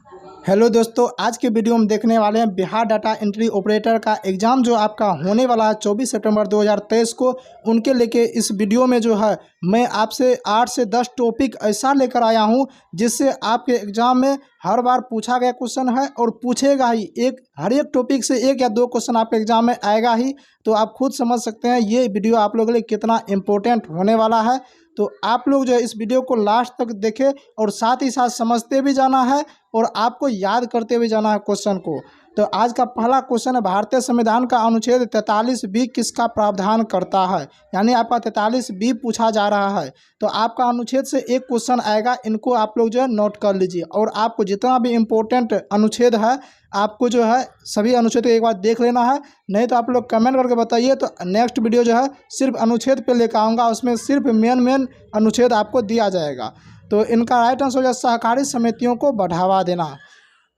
Hello दोस्तों, आज के वीडियो में देखने वाले हैं बिहार डाटा एंट्री ऑपरेटर का एग्ज़ाम जो आपका होने वाला है 24 सितंबर 2023 को। उनके लेके इस वीडियो में जो है मैं आपसे 8 से 10 टॉपिक ऐसा लेकर आया हूं जिससे आपके एग्ज़ाम में हर बार पूछा गया क्वेश्चन है और पूछेगा ही। हर एक टॉपिक से एक या दो क्वेश्चन आपके एग्ज़ाम में आएगा ही। तो आप खुद समझ सकते हैं ये वीडियो आप लोगों के लिए कितना इम्पोर्टेंट होने वाला है। तो आप लोग जो है इस वीडियो को लास्ट तक देखें और साथ ही साथ समझते भी जाना है और आपको याद करते हुए जाना है क्वेश्चन को। तो आज का पहला क्वेश्चन है, भारतीय संविधान का अनुच्छेद 43B किसका प्रावधान करता है। यानी आपका 43B पूछा जा रहा है। तो आपका अनुच्छेद से एक क्वेश्चन आएगा, इनको आप लोग जो है नोट कर लीजिए। और आपको जितना भी इम्पोर्टेंट अनुच्छेद है आपको जो है सभी अनुच्छेद को एक बार देख लेना है। नहीं तो आप लोग कमेंट करके बताइए, तो नेक्स्ट वीडियो जो है सिर्फ अनुच्छेद पे लेकर आऊँगा, उसमें सिर्फ मेन अनुच्छेद आपको दिया जाएगा। तो इनका राइट आंसर हो जाए सहकारी समितियों को बढ़ावा देना।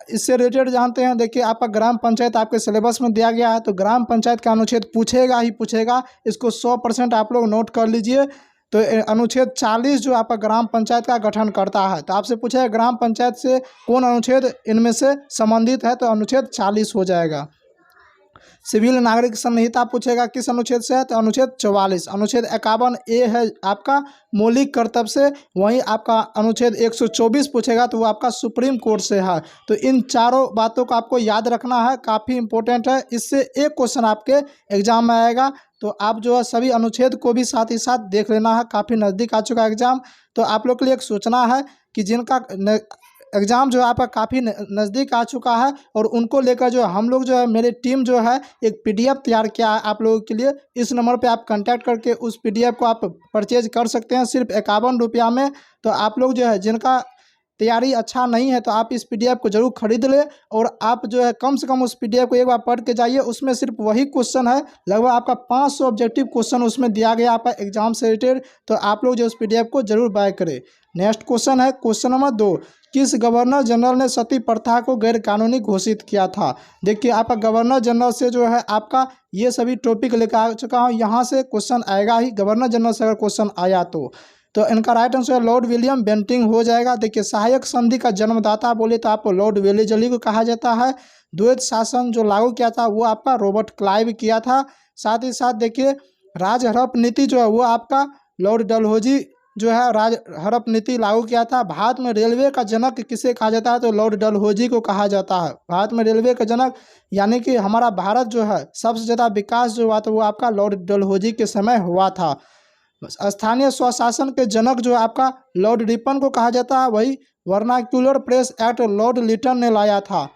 इससे रिलेटेड जानते हैं, देखिए आपका ग्राम पंचायत आपके सिलेबस में दिया गया है। तो ग्राम पंचायत का अनुच्छेद पूछेगा ही पूछेगा, इसको 100% आप लोग नोट कर लीजिए। तो अनुच्छेद 40 जो आपका ग्राम पंचायत का गठन करता है। तो आपसे पूछेगा ग्राम पंचायत से कौन अनुच्छेद इनमें से संबंधित है, तो अनुच्छेद 40 हो जाएगा। सिविल नागरिक संहिता पूछेगा किस अनुच्छेद से है, तो अनुच्छेद 44। अनुच्छेद 51A है आपका मौलिक कर्तव्य से। वहीं आपका अनुच्छेद 124 पूछेगा तो वो आपका सुप्रीम कोर्ट से है। तो इन चारों बातों को आपको याद रखना है, काफ़ी इंपॉर्टेंट है। इससे एक क्वेश्चन आपके एग्जाम में आएगा। तो आप जो है सभी अनुच्छेद को भी साथ ही साथ देख लेना है, काफ़ी नज़दीक आ चुका है एग्जाम। तो आप लोग के लिए एक सूचना है कि जिनका एग्ज़ाम जो है आपका काफ़ी नज़दीक आ चुका है और उनको लेकर जो हम लोग जो है मेरी टीम जो है एक PDF तैयार किया है आप लोगों के लिए। इस नंबर पे आप कांटेक्ट करके उस PDF को आप परचेज कर सकते हैं सिर्फ 51 रुपया में। तो आप लोग जो है जिनका तैयारी अच्छा नहीं है तो आप इस PDF को जरूर खरीद लें और आप जो है कम से कम उस PDF को एक बार पढ़ के जाइए। उसमें सिर्फ वही क्वेश्चन है, लगभग आपका 500 ऑब्जेक्टिव क्वेश्चन उसमें दिया गया आपका एग्जाम से रिलेटेड। तो आप लोग जो उस PDF को जरूर बाय करें। नेक्स्ट क्वेश्चन है क्वेश्चन नंबर 2, किस गवर्नर जनरल ने सती प्रथा को गैर कानूनी घोषित किया था। देखिए आपका गवर्नर जनरल से जो है आपका ये सभी टॉपिक लेकर आ चुका हूँ, यहाँ से क्वेश्चन आएगा ही गवर्नर जनरल से अगर क्वेश्चन आया तो इनका राइट आंसर है लॉर्ड विलियम बेंटिंग हो जाएगा। देखिए सहायक संधि का जन्मदाता बोले तो आपको लॉर्ड वेलेजली को कहा जाता है। द्वैत शासन जो लागू किया था वो आपका रॉबर्ट क्लाइव किया था। साथ ही साथ देखिए राज हड़प नीति जो है वो आपका लॉर्ड डलहौजी जो है राज हड़प नीति लागू किया था। भारत में रेलवे का जनक किसे कहा जाता है, तो लॉर्ड डलहौजी को कहा जाता है। भारत में रेलवे का जनक यानी कि हमारा भारत जो है सबसे ज़्यादा विकास जो हुआ था वो आपका लॉर्ड डलहौजी के समय हुआ था। स्थानीय स्वशासन के जनक जो आपका लॉर्ड रिपन को कहा जाता है। वही vernacular press act Lord Lytton ने लाया था।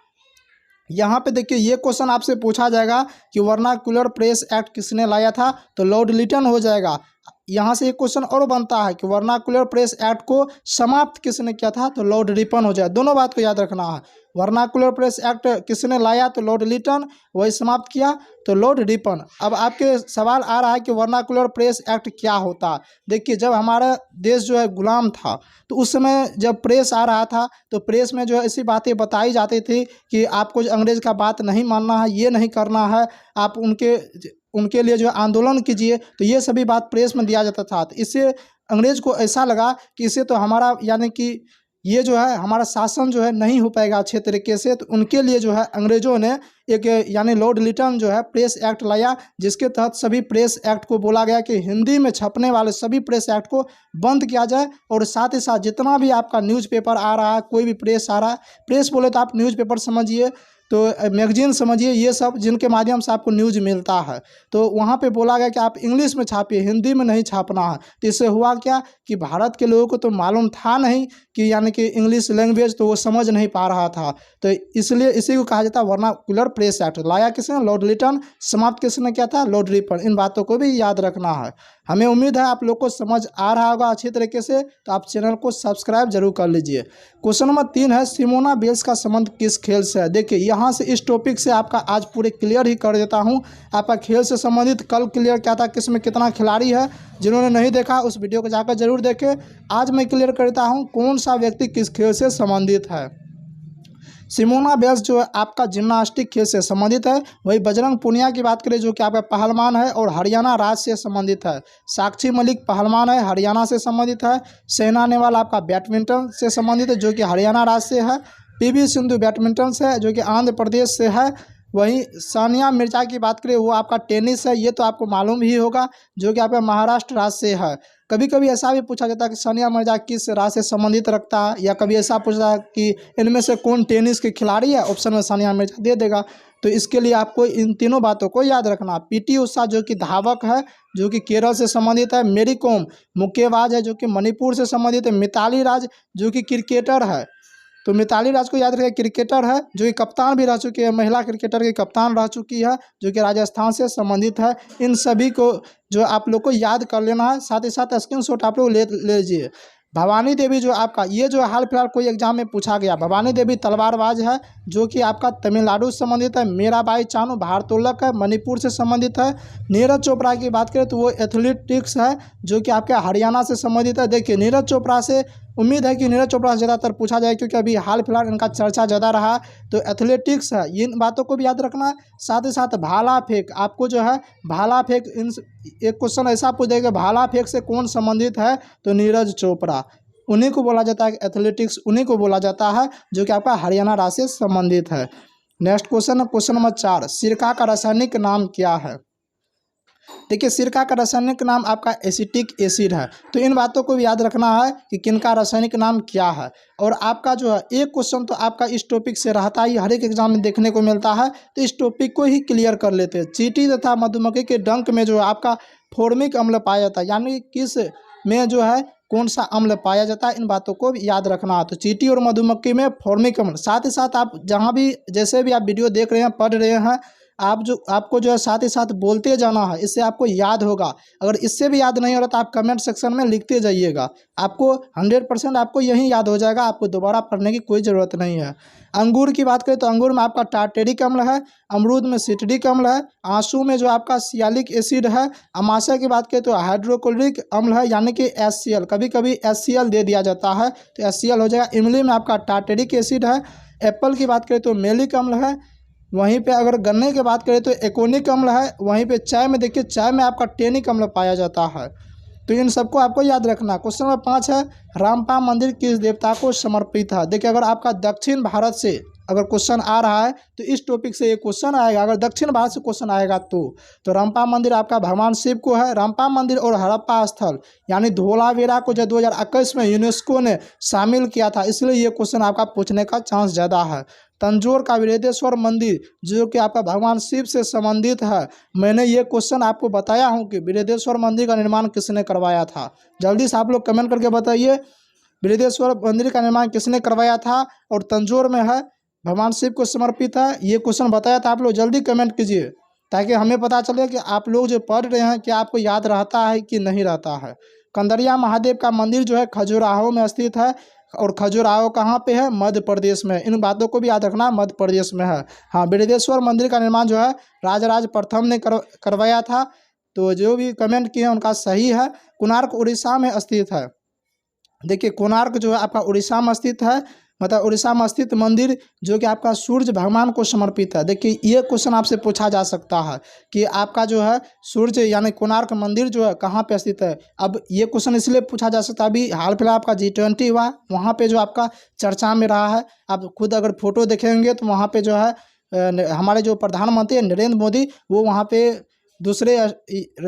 यहाँ पे देखिए ये क्वेश्चन आपसे पूछा जाएगा कि वर्नाक्यूलर प्रेस एक्ट किसने लाया था, तो लॉर्ड लिटन हो जाएगा। यहाँ से एक क्वेश्चन और बनता है कि वर्नाक्यूलर प्रेस एक्ट को समाप्त किसने किया था, तो लॉर्ड रिपन हो जाए। दोनों बात को याद रखना है। वर्नाक्यूलर प्रेस एक्ट किसने लाया, तो लॉर्ड लिटन। वही समाप्त किया तो लॉर्ड रिपन। अब आपके सवाल आ रहा है कि वर्नाक्यूलर प्रेस एक्ट क्या होता। देखिए जब हमारा देश जो है गुलाम था तो उस समय जब प्रेस आ रहा था तो प्रेस में जो है ऐसी बातें बताई जाती थी कि आपको अंग्रेज़ का बात नहीं मानना है, ये नहीं करना है, आप उनके लिए जो आंदोलन कीजिए। तो ये सभी बात प्रेस में दिया जाता था। तो इससे अंग्रेज़ को ऐसा लगा कि इससे तो हमारा यानी कि ये जो है हमारा शासन जो है नहीं हो पाएगा अच्छे तरीके से। तो उनके लिए जो है अंग्रेज़ों ने एक यानी लॉर्ड लिटन जो है प्रेस एक्ट लाया, जिसके तहत सभी प्रेस एक्ट को बोला गया कि हिंदी में छपने वाले सभी प्रेस एक्ट को बंद किया जाए। और साथ ही साथ जितना भी आपका न्यूज़पेपर आ रहा है, कोई भी प्रेस आ रहा है, प्रेस बोले तो आप न्यूज़पेपर समझिए, तो मैगजीन समझिए, ये सब जिनके माध्यम से आपको न्यूज़ मिलता है, तो वहाँ पे बोला गया कि आप इंग्लिश में छापिए, हिंदी में नहीं छापना है। तो इससे हुआ क्या कि भारत के लोगों को तो मालूम था नहीं कि यानी कि इंग्लिश लैंग्वेज, तो वो समझ नहीं पा रहा था। तो इसलिए इसी को कहा जाता है वर्नाक्यूलर प्रेस एक्ट। लाया किसने, लॉर्ड लिटन। समाप्त किसने किया था, लॉर्ड रिपन। इन बातों को भी याद रखना है। हमें उम्मीद है आप लोग को समझ आ रहा होगा अच्छी तरीके से। तो आप चैनल को सब्सक्राइब जरूर कर लीजिए। क्वेश्चन नंबर 3 है, सिमोना बेल्स का संबंध किस खेल से है। देखिए यहाँ से इस टॉपिक से आपका आज पूरे क्लियर ही कर देता हूँ। आपका खेल से संबंधित कल क्लियर क्या था, किसमें कितना खिलाड़ी है। जिन्होंने नहीं देखा उस वीडियो को जाकर जरूर देखें। आज मैं क्लियर करता हूँ कौन सा व्यक्ति किस खेल से संबंधित है। सिमोना बेल्स जो है आपका जिम्नास्टिक खेल से संबंधित है। वही बजरंग पुनिया की बात करें जो कि आपका पहलवान है और हरियाणा राज्य से संबंधित है। साक्षी मलिक पहलवान है, हरियाणा से संबंधित है। साइना नेहवाल आपका बैडमिंटन से संबंधित है जो कि हरियाणा राज्य से है। पीवी सिंधु बैडमिंटन से है जो कि आंध्र प्रदेश से है। वहीं सानिया मिर्जा की बात करें वो आपका टेनिस है, ये तो आपको मालूम ही होगा, जो कि आपका महाराष्ट्र राज्य से है। कभी कभी ऐसा भी पूछा जाता है कि सानिया मिर्जा किस राज्य से संबंधित रखता है, या कभी ऐसा पूछता है कि इनमें से कौन टेनिस की खिलाड़ी है, ऑप्शन में सानिया मिर्जा दे देगा। तो इसके लिए आपको इन तीनों बातों को याद रखना। पीटी उषा जो कि धावक है, जो कि केरल से संबंधित है। मेरी कॉम मुक्केबाज है, जो कि मणिपुर से संबंधित है। मिताली राज जो कि क्रिकेटर है, तो मिताली राज को याद रखिए, क्रिकेटर है, जो कि कप्तान भी रह चुकी है, महिला क्रिकेटर की कप्तान रह चुकी है, जो कि राजस्थान से संबंधित है। इन सभी को जो आप लोग को याद कर लेना है, साथ ही साथ स्क्रीनशॉट आप लोग ले लीजिए। भवानी देवी जो आपका ये जो हाल फिलहाल कोई एग्जाम में पूछा गया, भवानी देवी तलवारबाज है, जो कि आपका तमिलनाडु से संबंधित है। मीराबाई चानू भारोत्तोलक है, मणिपुर से संबंधित है। नीरज चोपड़ा की बात करें तो वो एथलेटिक्स है, जो कि आपके हरियाणा से संबंधित है। देखिए नीरज चोपड़ा से उम्मीद है कि नीरज चोपड़ा से ज़्यादातर पूछा जाए, क्योंकि अभी हाल फिलहाल इनका चर्चा ज़्यादा रहा। तो एथलेटिक्स है, इन बातों को भी याद रखना। साथ ही साथ भाला फेंक, आपको जो है भाला फेंक, इन एक क्वेश्चन ऐसा पूछ देगा भाला फेंक से कौन संबंधित है, तो नीरज चोपड़ा, उन्हीं को बोला जाता है। एथलेटिक्स उन्हीं को बोला जाता है, जो कि आपका हरियाणा राज्य से संबंधित है। नेक्स्ट क्वेश्चन है क्वेश्चन नंबर 4, सिरका का रासायनिक नाम क्या है। देखिए सिरका का रासायनिक नाम आपका एसिटिक एसिड है। तो इन बातों को भी याद रखना है कि किनका रासायनिक नाम क्या है। और आपका जो है एक क्वेश्चन तो आपका इस टॉपिक से रहता ही, हर एक एग्जाम में देखने को मिलता है, तो इस टॉपिक को ही क्लियर कर लेते हैं। चींटी तथा मधुमक्खी के डंक में जो है आपका फॉर्मिक अम्ल पाया जाता है, यानी किस में जो है कौन सा अम्ल पाया जाता है, इन बातों को भी याद रखना है। तो चींटी और मधुमक्खी में फॉर्मिक अम्ल। साथ ही साथ आप जहाँ भी जैसे भी आप वीडियो देख रहे हैं, पढ़ रहे हैं, आपको जो है साथ ही साथ बोलते जाना है, इससे आपको याद होगा। अगर इससे भी याद नहीं हो रहा तो आप कमेंट सेक्शन में लिखते जाइएगा, आपको 100% आपको यही याद हो जाएगा, आपको दोबारा पढ़ने की कोई ज़रूरत नहीं है। अंगूर की बात करें तो अंगूर में आपका टार्टेरिक अम्ल है, अमरूद में सिट्रिक अम्ल है, आंसू में जो आपका सियालिक एसिड है, अमाशय की बात करें तो हाइड्रोक्लोरिक अम्ल है, यानी कि HCl, कभी कभी HCl दे दिया जाता है तो HCl हो जाएगा। इमली में आपका टार्टेरिक एसिड है। एप्पल की बात करें तो मेलिक अम्ल है। वहीं पे अगर गन्ने की बात करें तो एकोनिक अम्ल है। वहीं पे चाय में देखिए, चाय में आपका टेनिक अम्ल पाया जाता है। तो इन सबको आपको याद रखना। क्वेश्चन नंबर 5 है, रामपा मंदिर किस देवता को समर्पित है। देखिए अगर आपका दक्षिण भारत से अगर क्वेश्चन आ रहा है तो इस टॉपिक से ये क्वेश्चन आएगा। अगर दक्षिण भारत से क्वेश्चन आएगा तो रामपा मंदिर आपका भगवान शिव को है। रामपा मंदिर और हड़प्पा स्थल यानी धोलावीरा को जो 2021 में यूनेस्को ने शामिल किया था, इसलिए ये क्वेश्चन आपका पूछने का चांस ज़्यादा है। तंजौर का वीरेदेश्वर मंदिर जो कि आपका भगवान शिव से संबंधित है, मैंने ये क्वेश्चन आपको बताया हूँ कि वीरेदेश्वर मंदिर का निर्माण किसने करवाया था। जल्दी से आप लोग कमेंट करके बताइए, वीरेदेश्वर मंदिर का निर्माण किसने करवाया था और तंजौर में है, भगवान शिव को समर्पित है। ये क्वेश्चन बताया था, आप लोग जल्दी कमेंट कीजिए ताकि हमें पता चले कि आप लोग जो पढ़ रहे हैं क्या आपको याद रहता है कि नहीं रहता है। कंदरिया महादेव का मंदिर जो है खजुराहो में स्थित है, और खजुराहो कहाँ पे है, मध्य प्रदेश में। इन बातों को भी याद रखना, मध्य प्रदेश में है। हाँ, बृहदेश्वर मंदिर का निर्माण जो है राजराज प्रथम ने करवाया था। तो जो भी कमेंट किए हैं उनका सही है। कोणार्क उड़ीसा में स्थित है। देखिए कोणार्क जो है आपका उड़ीसा में स्थित है, मतलब उड़ीसा में स्थित मंदिर जो कि आपका सूर्य भगवान को समर्पित है। देखिए ये क्वेश्चन आपसे पूछा जा सकता है कि आपका जो है सूर्य यानी कोणार्क मंदिर जो है कहाँ पे स्थित है। अब ये क्वेश्चन इसलिए पूछा जा सकता है, अभी हाल फिलहाल आपका G20 हुआ, वहाँ पे जो आपका चर्चा में रहा है। आप खुद अगर फोटो देखेंगे तो वहाँ पे जो है हमारे जो प्रधानमंत्री नरेंद्र मोदी, वो वहाँ पे दूसरे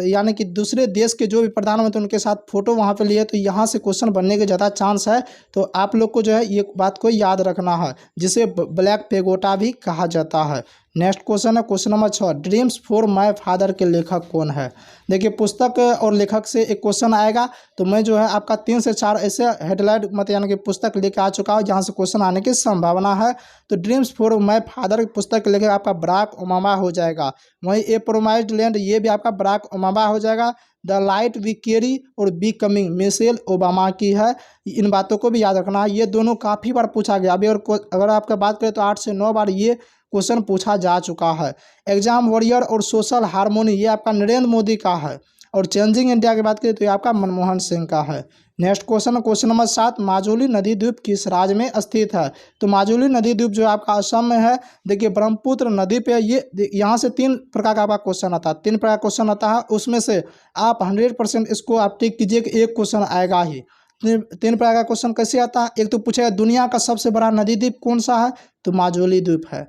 यानी कि दूसरे देश के जो भी प्रधानमंत्री उनके साथ फोटो वहाँ पे लिए, तो यहाँ से क्वेश्चन बनने के ज़्यादा चांस है। तो आप लोग को जो है ये बात को याद रखना है, जिसे ब्लैक पेगोटा भी कहा जाता है। नेक्स्ट क्वेश्चन है question number 6, dreams for my father के लेखक कौन है। देखिए पुस्तक और लेखक से एक क्वेश्चन आएगा, तो मैं जो है आपका 3 से 4 ऐसे हेडलाइन मतलब यानी कि पुस्तक लेकर आ चुका हूँ जहाँ से क्वेश्चन आने की संभावना है। तो ड्रीम्स फॉर माय फादर पुस्तक के लेखक आपका बराक ओबामा हो जाएगा। वहीं ए प्रोमाइज्ड लैंड ये भी आपका बराक ओबामा हो जाएगा। द लाइट वी कैरी और बी कमिंग मिशेल ओबामा की है। इन बातों को भी याद रखना है, ये दोनों काफ़ी बार पूछा गया। अभी और अगर आपका बात करें तो 8 से 9 बार ये क्वेश्चन पूछा जा चुका है। एग्जाम वॉरियर और सोशल हार्मोनी ये आपका नरेंद्र मोदी का है। और चेंजिंग इंडिया की बात करें तो ये आपका मनमोहन सिंह का है। Next question question number 7, Majuli नदी द्वीप किस राज्य में स्थित है। तो माजुली नदी द्वीप जो आपका असम में है। देखिए ब्रह्मपुत्र नदी पे ये यहाँ से 3 प्रकार का आपका क्वेश्चन आता है, 3 प्रकार का क्वेश्चन आता है, उसमें से आप 100% इसको आप टिक कीजिए कि एक क्वेश्चन आएगा ही। तीन प्रकार का क्वेश्चन कैसे आता है। एक तो पूछेगा दुनिया का सबसे बड़ा नदी द्वीप कौन सा है, तो माजुली द्वीप है,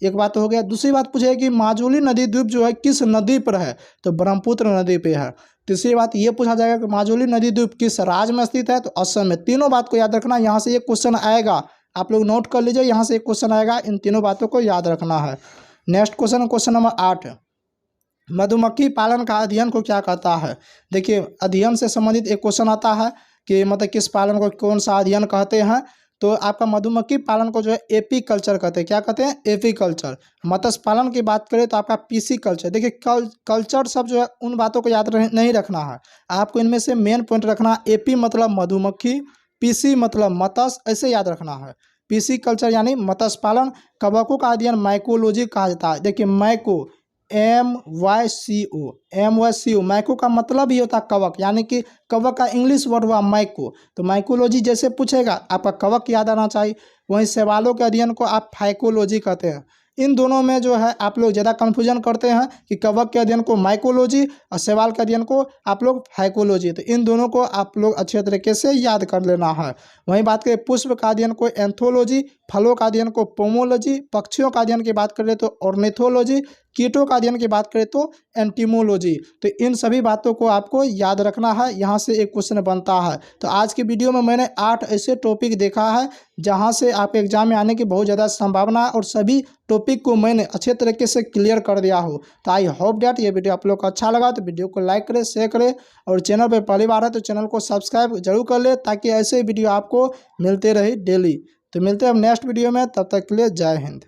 एक बात तो हो गया। दूसरी बात पूछेगा कि माजुली नदी द्वीप जो है किस नदी पर है, तो ब्रह्मपुत्र नदी पे है। तीसरी बात ये पूछा जाएगा कि माजुली नदी द्वीप किस राज्य में स्थित है, तो असम में। तीनों बात को याद रखना, यहाँ से एक क्वेश्चन आएगा, आप लोग नोट कर लीजिए, यहाँ से एक क्वेश्चन आएगा, इन तीनों बातों को याद रखना है। नेक्स्ट क्वेश्चन, क्वेश्चन नंबर 8, मधुमक्खी पालन का अध्ययन को क्या कहता है। देखिए अध्ययन से संबंधित एक क्वेश्चन आता है कि मतलब किस पालन को कौन सा अध्ययन कहते हैं, तो आपका मधुमक्खी पालन को जो है एपी कल्चर कहते हैं। क्या कहते हैं, एपी कल्चर। मत्स्य पालन की बात करें तो आपका पीसी कल्चर। देखिए कल्चर सब जो है उन बातों को याद नहीं रखना है, आपको इनमें से मेन पॉइंट रखना, एपी मतलब मधुमक्खी, पीसी मतलब मत्स्य, ऐसे याद रखना है। पीसी कल्चर यानी मत्स्य पालन। कवकों का अध्ययन माइकोलॉजी कहा जाता है। देखिए माइको MYCO माइको का मतलब ही होता है कवक, यानी कि कवक का इंग्लिश वर्ड हुआ माइको। तो माइकोलॉजी जैसे पूछेगा आपका कवक याद आना चाहिए। वहीं शैवालों के अध्ययन को आप फाइकोलॉजी कहते हैं। इन दोनों में जो है आप लोग ज़्यादा कन्फ्यूजन करते हैं कि कवक के अध्ययन को माइकोलॉजी और शैवाल के अध्ययन को आप लोग फाइकोलॉजी, तो इन दोनों को आप लोग अच्छे तरीके से याद कर लेना है। वहीं बात करें पुष्प का अध्ययन को एंथोलॉजी, फलों का अध्ययन को पोमोलॉजी, पक्षियों का अध्ययन की बात करें तो ऑर्निथोलॉजी, कीटों का अध्ययन की बात करें तो एंटीमोलॉजी। तो इन सभी बातों को आपको याद रखना है, यहाँ से एक क्वेश्चन बनता है। तो आज की वीडियो में मैंने 8 ऐसे टॉपिक देखा है जहाँ से आपके एग्जाम में आने की बहुत ज़्यादा संभावना है, और सभी टॉपिक को मैंने अच्छे तरीके से क्लियर कर दिया हो। तो आई होप डैट ये वीडियो आप लोग को अच्छा लगा, तो वीडियो को लाइक करें, शेयर करें, और चैनल पर पहली बार है तो चैनल को सब्सक्राइब जरूर कर ले, ताकि ऐसे वीडियो आपको मिलते रहे डेली। तो मिलते हैं अब नेक्स्ट वीडियो में, तब तक के लिए जय हिंद।